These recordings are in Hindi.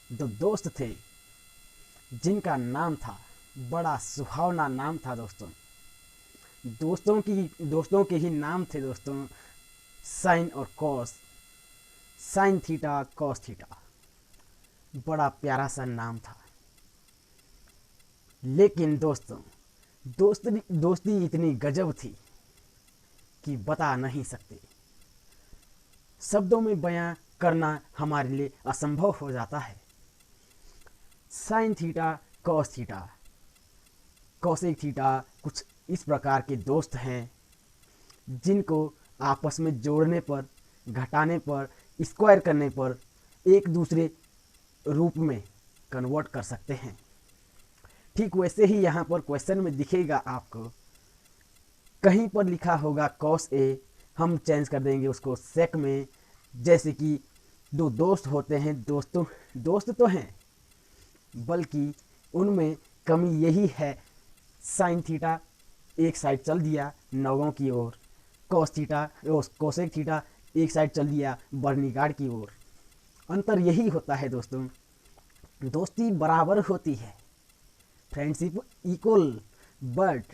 दो दोस्त थे जिनका नाम था, बड़ा सुहावना नाम था दोस्तों। दोस्तों के ही नाम थे दोस्तों, साइन और cos. Sine theta cos theta, बड़ा प्यारा सा नाम था। लेकिन दोस्तों, दोस्ती इतनी गजब थी कि बता नहीं सकते। शब्दों में बयां करना हमारे लिए असंभव हो जाता है। Sine theta cos theta cosec theta कुछ इस प्रकार के दोस्त हैं जिनको आपस में जोड़ने पर, घटाने पर, स्क्वायर करने पर एक दूसरे रूप में कन्वर्ट कर सकते हैं। ठीक वैसे ही यहाँ पर क्वेश्चन में दिखेगा आपको, कहीं पर लिखा होगा कॉस ए, हम चेंज कर देंगे उसको सेक में। जैसे कि दो दोस्त होते हैं, दोस्त तो हैं, बल्कि उनमें कमी यही है, साइन थीटा एक साइड चल दिया नौगों की ओर, कॉस थीटा कोसेक थीटा एक साइड चल दिया बर्निगार्ड की ओर। अंतर यही होता है दोस्तों, दोस्ती बराबर होती है, फ्रेंडशिप इक्वल, बट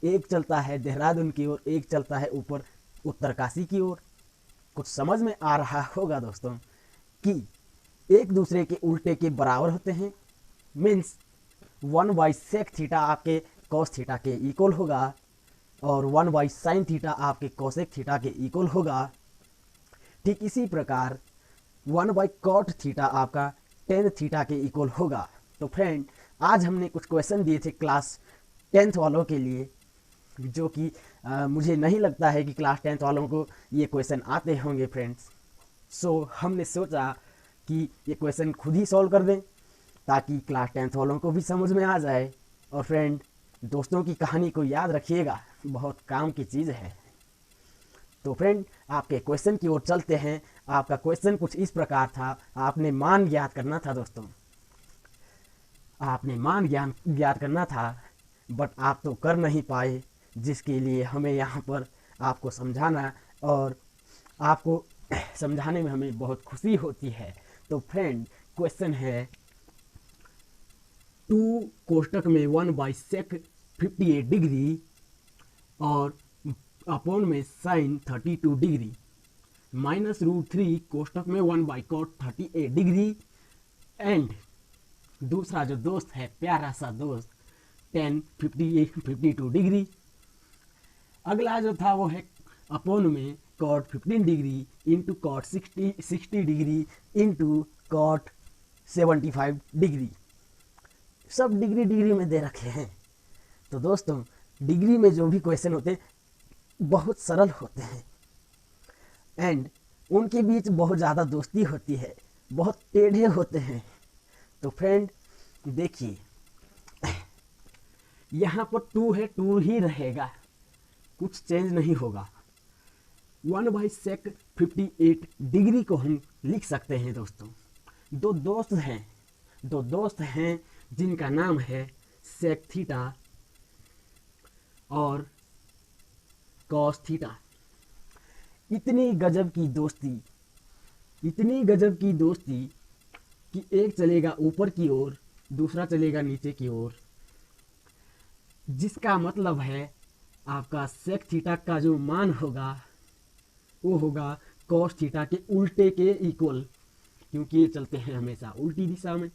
एक चलता है देहरादून की ओर, एक चलता है ऊपर उत्तरकाशी की ओर। कुछ समझ में आ रहा होगा दोस्तों कि एक दूसरे के उल्टे के बराबर होते हैं। मीन्स 1/sec थीटा आपके cos थीटा के इक्वल होगा और 1/sin थीटा आपके cosec थीटा के इक्वल होगा। ठीक इसी प्रकार 1/cot थीटा आपका tan थीटा के इक्वल होगा। तो फ्रेंड, आज हमने कुछ क्वेश्चन दिए थे क्लास 10th वालों के लिए, जो कि मुझे नहीं लगता है कि क्लास 10th वालों को ये क्वेश्चन आते होंगे फ्रेंड्स। सो हमने सोचा कि ये क्वेश्चन खुद ही सॉल्व कर दें ताकि क्लास 10th वालों को भी समझ में आ जाए। और फ्रेंड, दोस्तों की कहानी को याद रखिएगा, बहुत काम की चीज़ है। तो फ्रेंड, आपके क्वेश्चन की ओर चलते हैं। आपका क्वेश्चन कुछ इस प्रकार था, आपने मान ज्ञात करना था दोस्तों, आपने मान ज्ञात करना था, बट आप तो कर नहीं पाए, जिसके लिए हमें यहाँ पर आपको समझाना और आपको समझाने में हमें बहुत खुशी होती है। तो फ्रेंड, क्वेश्चन है 2 कोष्टक में 1/sec 58 डिग्री और अपॉन में साइन 32 डिग्री -√3 कोष्टक में 1/cot 38 डिग्री एंड दूसरा जो दोस्त है, प्यारा सा दोस्त, tan 52 डिग्री। अगला जो था वो है अपॉन में cot 15 degree into cot 60 degree into cot 75 degree. सब डिग्री डिग्री में दे रखे हैं। तो दोस्तों, डिग्री में जो भी क्वेश्चन होते हैं बहुत सरल होते हैं एंड उनके बीच बहुत ज़्यादा दोस्ती होती है, बहुत टेढ़े होते हैं। तो फ्रेंड देखिए, यहाँ पर 2 है, 2 ही रहेगा, कुछ चेंज नहीं होगा। 1/sec 58 डिग्री को हम लिख सकते हैं दोस्तों। दो दोस्त हैं जिनका नाम है सेक थीटा और कॉस थीटा। इतनी गजब की दोस्ती कि एक चलेगा ऊपर की ओर, दूसरा चलेगा नीचे की ओर, जिसका मतलब है आपका सेक थीटा का जो मान होगा वो होगा कॉस थीटा के उल्टे के इक्वल, क्योंकि ये चलते हैं हमेशा उल्टी दिशा में।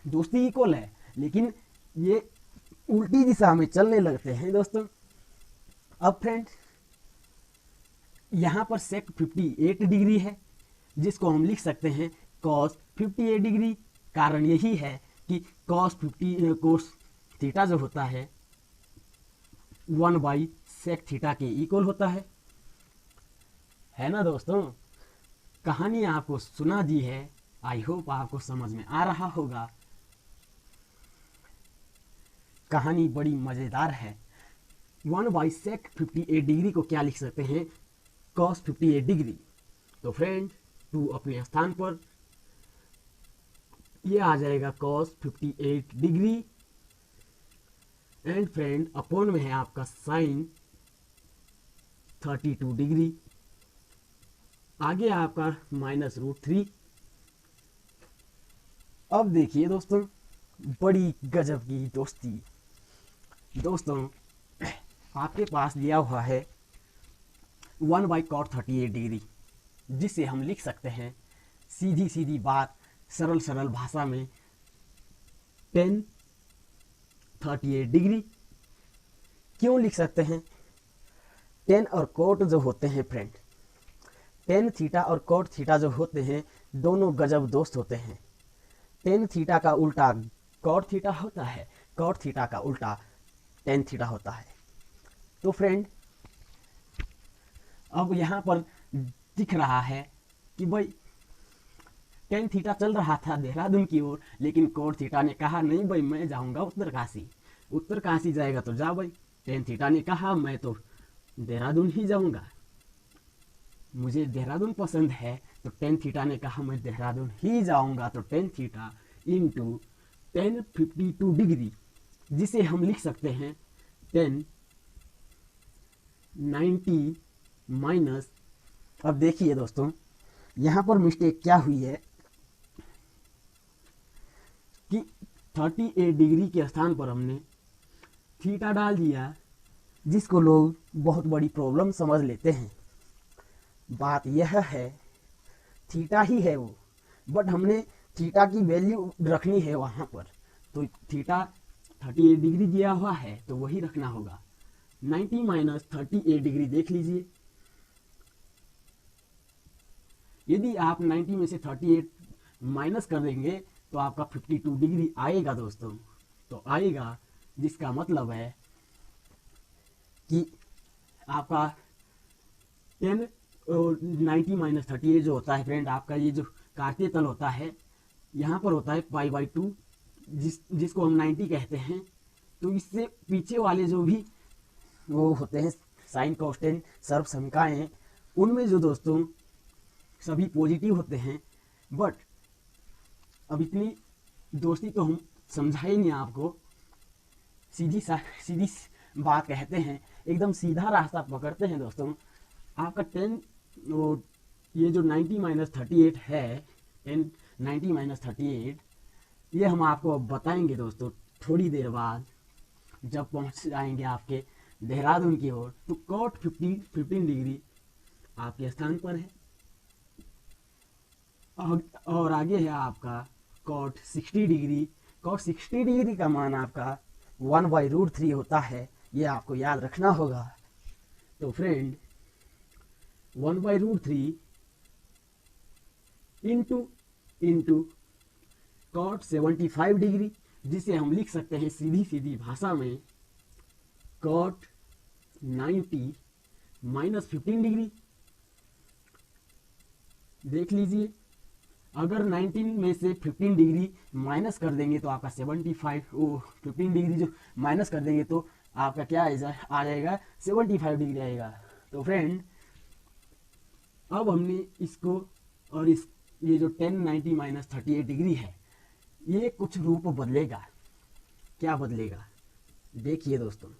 दोस्ती इक्वल है लेकिन ये उल्टी दिशा में चलने लगते हैं दोस्तों। अब फ्रेंड, यहाँ पर सेक 58 डिग्री है, जिसको हम लिख सकते हैं कॉस 58 डिग्री। कारण यही है कि कॉस थीटा जो होता है 1/sec थीटा के इक्वल होता है ना दोस्तों। कहानी आपको सुना दी है, आई होप आपको समझ में आ रहा होगा। कहानी बड़ी मज़ेदार है। 1/sec 58 डिग्री को क्या लिख सकते हैं, cos 58 डिग्री। तो फ्रेंड, 2 अपने स्थान पर, ये आ जाएगा cos 58 degree and friend upon में है आपका साइन 32 डिग्री, आगे आपका -√3 अब देखिए दोस्तों, बड़ी गजब की दोस्ती। दोस्तों, आपके पास दिया हुआ है 1/cot 38 डिग्री, जिसे हम लिख सकते हैं सीधी सीधी बात सरल सरल भाषा में tan 38 डिग्री। क्यों लिख सकते हैं? tan और cot जो होते हैं फ्रेंड, tan थीटा और cot थीटा जो होते हैं, दोनों गजब दोस्त होते हैं। tan थीटा का उल्टा cot थीटा होता है, cot थीटा का उल्टा tan थीटा होता है। तो फ्रेंड, अब यहाँ पर दिख रहा है कि भाई tan थीटा चल रहा था देहरादून की ओर, लेकिन cot थीटा ने कहा नहीं भाई, मैं जाऊंगा उत्तरकाशी। उत्तरकाशी जाएगा तो जा भाई। tan थीटा ने कहा मैं तो देहरादून ही जाऊंगा, मुझे देहरादून पसंद है। तो tan थीटा ने कहा मैं देहरादून ही जाऊंगा। तो tan theta into tan 52 degree, जिसे हम लिख सकते हैं tan 90 माइनस। अब देखिए दोस्तों, यहाँ पर मिस्टेक क्या हुई है कि 38 डिग्री के स्थान पर हमने थीटा डाल दिया, जिसको लोग बहुत बड़ी प्रॉब्लम समझ लेते हैं। बात यह है, थीटा ही है वो, बट हमने थीटा की वैल्यू रखनी है वहाँ पर। तो थीटा 38 डिग्री दिया हुआ है तो वही रखना होगा। 90 माइनस 38 डिग्री देख लीजिए। यदि आप 90 में से 38 माइनस कर देंगे तो आपका 52 डिग्री आएगा दोस्तों। तो आएगा, जिसका मतलब है कि आपका 90 माइनस 38 जो होता है फ्रेंड, आपका ये जो कार्तीय तल होता है, यहाँ पर होता है π/2, जिसको हम 90 कहते हैं। तो इससे पीछे वाले जो भी वो होते हैं साइन कॉस्टेंट सर्व समीकरण, उनमें जो दोस्तों सभी पॉजिटिव होते हैं। बट अब इतनी दोस्ती तो हम समझाएंगे आपको, सीधी बात कहते हैं, एकदम सीधा रास्ता पकड़ते हैं दोस्तों। आपका 10 ये जो 90 माइनस 38 है, 90 माइनस 38, ये हम आपको बताएंगे दोस्तों थोड़ी देर बाद, जब पहुंच जाएंगे आपके देहरादून की ओर। तो cot 15 डिग्री आपके स्थान पर है, और आगे है आपका cot 60 डिग्री। cot 60 डिग्री का मान आपका 1/√3 होता है, ये आपको याद रखना होगा। तो फ्रेंड, 1/√3 इंटू cot 75 डिग्री, जिसे हम लिख सकते हैं सीधी सीधी भाषा में cot 90 माइनस 15 डिग्री। देख लीजिए, अगर 19 में से 15 डिग्री माइनस कर देंगे तो आपका 15 डिग्री जो माइनस कर देंगे तो आपका क्या आ जाएगा, 75 डिग्री आएगा। तो फ्रेंड, अब हमने इसको और ये जो 10 90 माइनस 38 डिग्री है, ये कुछ रूप बदलेगा। क्या बदलेगा? देखिए दोस्तों,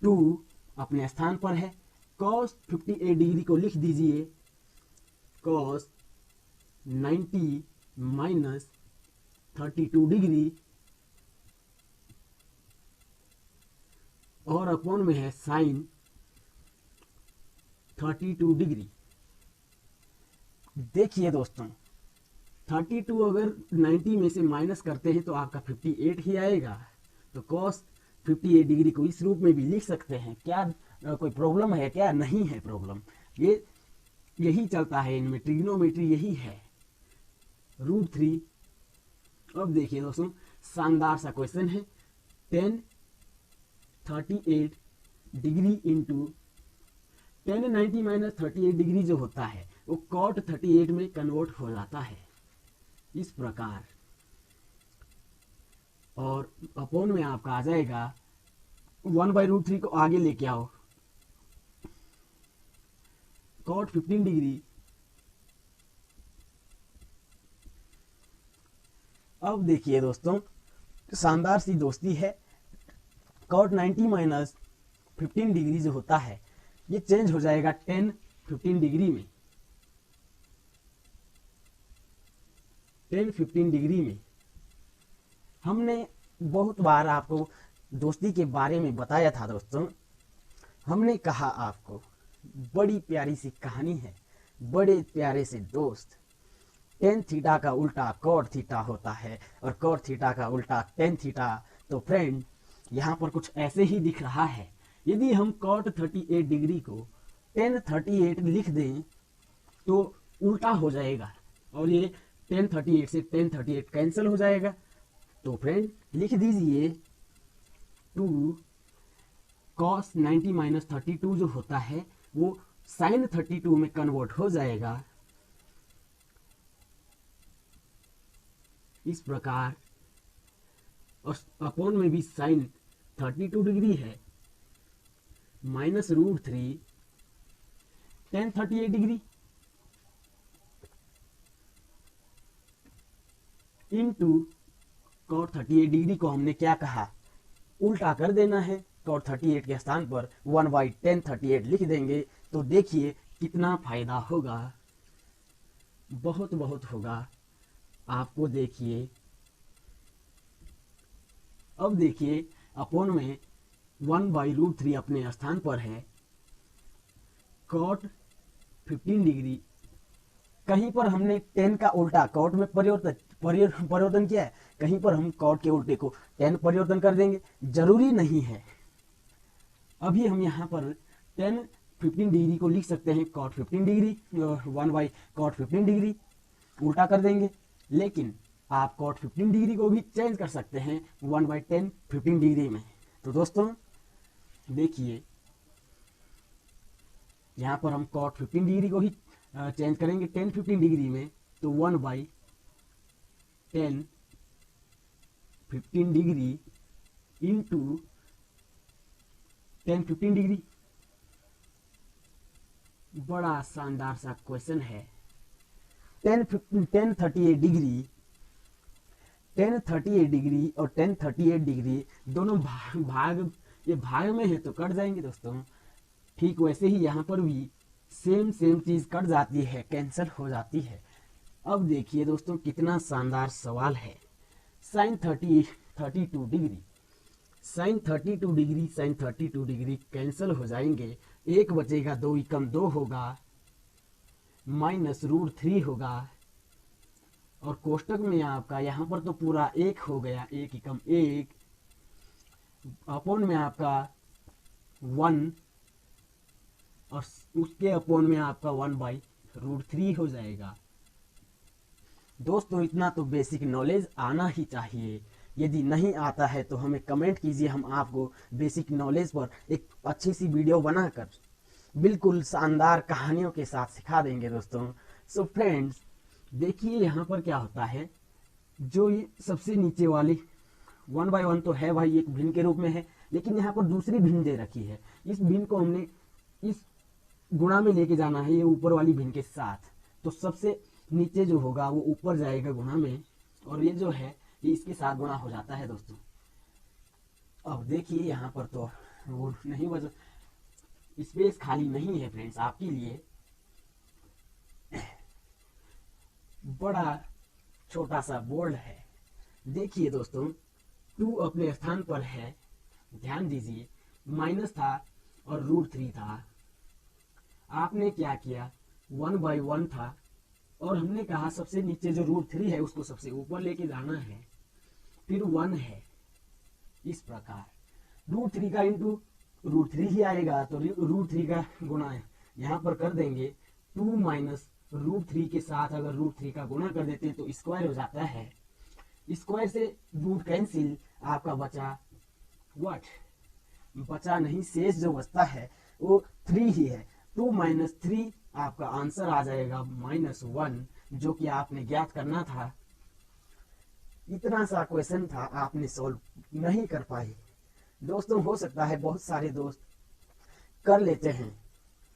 2 अपने स्थान पर है, cos 58 डिग्री को लिख दीजिए cos 90 माइनस 32 डिग्री, और अपॉन में है साइन 32 डिग्री। देखिए दोस्तों, 32 अगर 90 में से माइनस करते हैं तो आपका 58 ही आएगा। तो cos 58 डिग्री को इस रूप में भी लिख सकते हैं। क्या कोई प्रॉब्लम है? क्या नहीं है प्रॉब्लम, यही चलता है इनमें, ट्रिग्नोमेट्री यही है, √3। अब देखिए दोस्तों, शानदार सा क्वेश्चन है। tan 38 degree into tan 90 minus 38 degree जो होता है वो cot 38 में कन्वर्ट हो जाता है इस प्रकार, और अपॉन में आपका आ जाएगा 1/√3 को आगे लेके आओ, cot 15 डिग्री। अब देखिए दोस्तों, शानदार सी दोस्ती है। cot 90 माइनस 15 डिग्री जो होता है ये चेंज हो जाएगा tan 15 डिग्री में। 10-15 डिग्री में हमने बहुत बार आपको दोस्ती के बारे में बताया था दोस्तों। हमने कहा आपको बड़ी प्यारी सी कहानी है, बड़े प्यारे से दोस्त। टेन थीटा का उल्टा कॉट थीटा होता है और कॉट थीटा का उल्टा टेन थीटा। तो फ्रेंड यहाँ पर कुछ ऐसे ही दिख रहा है। यदि हम कॉट 38 डिग्री को टेन 38 लिख दें तो उल्टा हो जाएगा और ये टेन 38 से टेन 38 कैंसिल हो जाएगा। तो फ्रेंड लिख दीजिए 2 cos 90 माइनस 32 जो होता है वो साइन 32 में कन्वर्ट हो जाएगा इस प्रकार। और अपॉन में भी साइन 32 डिग्री है minus √3 tan 38 degree into cot 38 degree को हमने क्या कहा, उल्टा कर देना है। कॉट 38 के स्थान पर 1/10 38 लिख देंगे तो देखिए कितना फायदा होगा, बहुत बहुत होगा आपको। देखिए अब देखिए अपॉन में 1/√3 अपने स्थान पर है। कॉट 15 डिग्री कहीं पर हमने 10 का उल्टा कॉट में परिवर्तन किया है, कहीं पर हम कॉट के उल्टे को 10 परिवर्तन कर देंगे, जरूरी नहीं है। अभी हम यहाँ पर 10-15 डिग्री को लिख सकते हैं कॉट 15 डिग्री, 1/cot 15 डिग्री उल्टा कर देंगे। लेकिन आप कॉट 15 डिग्री को भी चेंज कर सकते हैं 1/10 15 डिग्री में। तो दोस्तों देखिए यहाँ पर हम कॉट 15 डिग्री को ही चेंज करेंगे 10-15 डिग्री में, तो 1/10 15 डिग्री इंटू 10-15 डिग्री। बड़ा शानदार सा क्वेश्चन है। 10-38 डिग्री 10-38 डिग्री और 10-38 डिग्री दोनों ये भाग में है तो कट जाएंगे दोस्तों। ठीक वैसे ही यहाँ पर भी सेम चीज कट जाती है, कैंसिल हो जाती है। अब देखिए दोस्तों कितना शानदार सवाल है। Sine 32 degree sine 32 degree cancel हो जाएंगे, एक बचेगा, 2 एकम 2 होगा, माइनस √3 होगा और कोष्टक में आपका यहाँ पर तो पूरा 1 हो गया, 1 एकम 1, अपॉन में आपका 1 और उसके अपॉन में आपका 1/√3 हो जाएगा। दोस्तों इतना तो बेसिक नॉलेज आना ही चाहिए। यदि नहीं आता है तो हमें कमेंट कीजिए, हम आपको बेसिक नॉलेज पर एक अच्छी सी वीडियो बनाकर बिल्कुल शानदार कहानियों के साथ सिखा देंगे दोस्तों। सो फ्रेंड्स देखिए यहाँ पर क्या होता है, जो ये सबसे नीचे वाली 1/1 तो है भाई, एक भिन्न के रूप में है, लेकिन यहाँ पर दूसरी भिन्न दे रखी है। इस भिन्न को हमने इस गुणा में लेके जाना है, ये ऊपर वाली भिन्न के साथ। तो सबसे नीचे जो होगा वो ऊपर जाएगा गुणा में, और ये जो है ये इसके साथ गुणा हो जाता है दोस्तों। अब देखिए यहाँ पर तो वो नहीं बचा, स्पेस खाली नहीं है फ्रेंड्स आपके लिए। बड़ा छोटा सा बोर्ड है। देखिए दोस्तों 2 अपने स्थान पर है, ध्यान दीजिए, माइनस था और √3 था। आपने क्या किया, 1/1 था और हमने कहा सबसे नीचे जो √3 है उसको सबसे ऊपर लेके जाना है, फिर 1 है। इस प्रकार √3 का इंटू √3 ही आएगा, तो √3 का गुणा यहाँ पर कर देंगे। 2 माइनस √3 के साथ अगर √3 का गुणा कर देते हैं तो स्क्वायर हो जाता है। स्क्वायर से रूट कैंसिल, आपका बचा व्हाट, बचा नहीं, शेष जो बचता है वो 3 ही है। 2 माइनस 3 आपका आंसर आ जाएगा -1, जो कि आपने ज्ञात करना था। इतना सा क्वेश्चन था, आपने सॉल्व नहीं कर पाए दोस्तों। हो सकता है बहुत सारे दोस्त कर लेते हैं,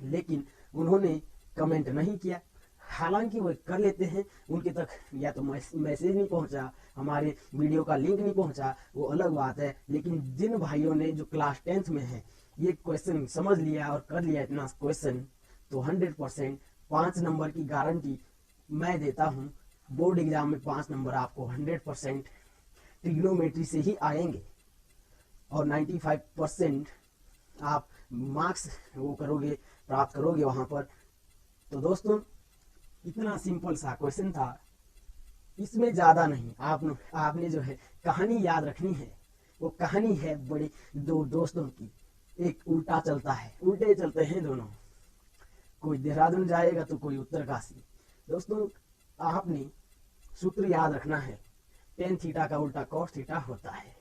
लेकिन उन्होंने कमेंट नहीं किया। हालांकि वो कर लेते हैं, उनके तक या तो मैसेज नहीं पहुंचा, हमारे वीडियो का लिंक नहीं पहुंचा, वो अलग बात है। लेकिन जिन भाइयों ने जो क्लास 10th में है ये क्वेश्चन समझ लिया और कर लिया इतना क्वेश्चन, तो 100% 5 नंबर की गारंटी मैं देता हूं। बोर्ड एग्जाम में 5 नंबर आपको 100% ट्रिग्नोमेट्री से ही आएंगे और 95% आप मार्क्स वो करोगे, प्राप्त करोगे वहाँ पर। तो दोस्तों इतना सिंपल सा क्वेश्चन था, इसमें ज़्यादा नहीं। आपने जो है कहानी याद रखनी है। वो कहानी है बड़े दो दोस्तों की, एक उल्टा चलता है, उल्टे चलते हैं दोनों, कोई देहरादून जाएगा तो कोई उत्तरकाशी। दोस्तों आपने सूत्र याद रखना है, टेन थीटा का उल्टा कॉस थीटा होता है,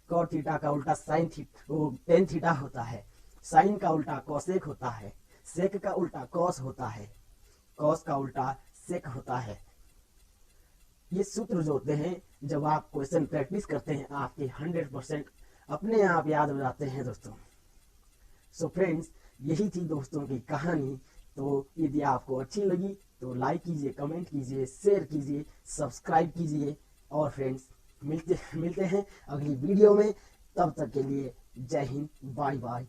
कॉस थीटा का उल्टा साइन थीटा वो टेन थीटा होता है, साइन का उल्टा कॉसेक होता है, सेक का उल्टा कॉस होता है, कॉस का उल्टा सेक होता है। ये सूत्र जो होते हैं जब आप क्वेश्चन प्रैक्टिस करते हैं आपके 100% अपने आप याद हो जाते हैं दोस्तों। सो फ्रेंड्स यही थी दोस्तों की कहानी। तो यदि आपको अच्छी लगी तो लाइक कीजिए, कमेंट कीजिए, शेयर कीजिए, सब्सक्राइब कीजिए। और फ्रेंड्स मिलते हैं अगली वीडियो में। तब तक के लिए जय हिंद, बाय बाय,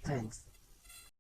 थैंक्स।